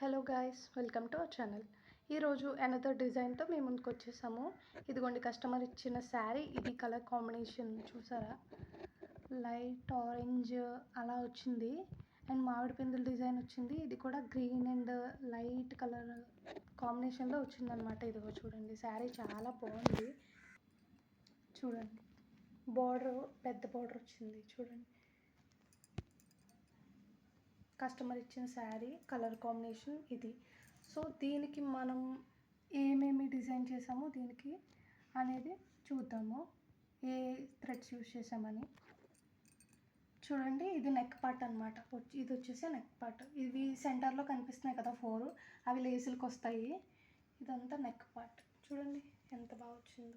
Hello guys, welcome to our channel. ఈరోజు another డిజైన్తో మేము ముందుకు వచ్చేసాము. ఇదిగోండి కస్టమర్ ఇచ్చిన శారీ. ఇది కలర్ కాంబినేషన్ చూసారా, లైట్ ఆరెంజ్ అలా వచ్చింది. అండ్ మామిడి పిందుల డిజైన్ వచ్చింది. ఇది కూడా గ్రీన్ అండ్ లైట్ కలర్ కాంబినేషన్లో వచ్చిందనమాట. ఇదిగో చూడండి, శారీ చాలా బాగుంది. చూడండి, బార్డర్ పెద్ద బార్డర్ వచ్చింది. చూడండి, కస్టమర్ ఇచ్చిన శారీ కలర్ కాంబినేషన్ ఇది. సో దీనికి మనం ఏమేమి డిజైన్ చేసామో దీనికి అనేది చూద్దాము, ఏ థ్రెడ్స్ యూజ్ చేసామని. చూడండి, ఇది నెక్ పార్ట్ అనమాట. ఇది వచ్చేసి నెక్ పార్ట్. ఇవి సెంటర్లో కనిపిస్తున్నాయి కదా 4, అవి లేసులకు వస్తాయి. ఇదంతా నెక్ పార్ట్. చూడండి ఎంత బాగా వచ్చిందో.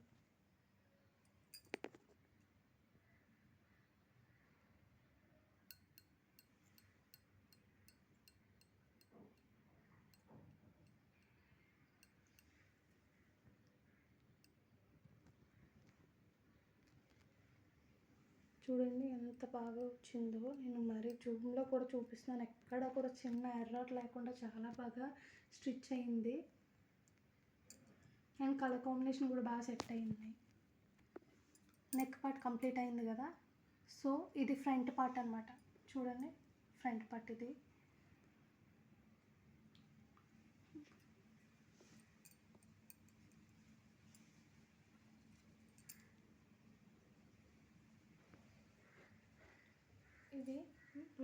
చూడండి ఎంత బాగా వచ్చిందో. నేను మరీ జూమ్లో కూడా చూపిస్తున్నాను, ఎక్కడ కూడా చిన్న ఎర్రర్ లేకుండా చాలా బాగా స్టిచ్ అయింది. అండ్ కలర్ కాంబినేషన్ కూడా బాగా సెట్ అయింది. నెక్ పార్ట్ కంప్లీట్ అయింది కదా. సో ఇది ఫ్రంట్ పార్ట్ అనమాట. చూడండి, ఫ్రంట్ పార్ట్ ఇది. ఇది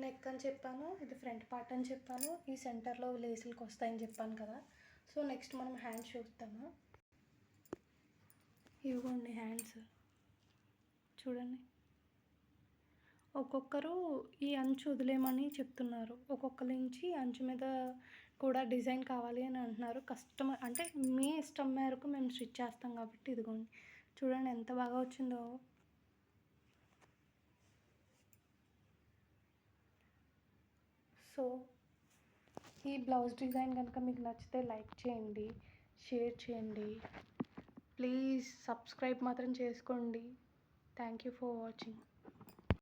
నెక్ అని చెప్పాను, ఇది ఫ్రంట్ పార్ట్ అని చెప్పాను, ఈ సెంటర్లో లేసులకు వస్తాయని చెప్పాను కదా. సో నెక్స్ట్ మనం హ్యాండ్స్ చూస్తాము. ఇవ్వండి హ్యాండ్స్. చూడండి, ఒక్కొక్కరు ఈ అంచు వదిలేమని చెప్తున్నారు, ఒక్కొక్కరి నుంచి అంచు మీద కూడా డిజైన్ కావాలి అని అంటున్నారు. కస్టమర్ అంటే మీ ఇష్టం మేరకు మేము స్టిచ్ చేస్తాం కాబట్టి. ఇదిగోండి చూడండి ఎంత బాగా వచ్చిందో. సో ఈ బ్లౌజ్ డిజైన్ కనుక మీకు నచ్చితే లైక్ చేయండి, షేర్ చేయండి, ప్లీజ్ సబ్స్క్రైబ్ మాత్రం చేసుకోండి. Thank you for watching.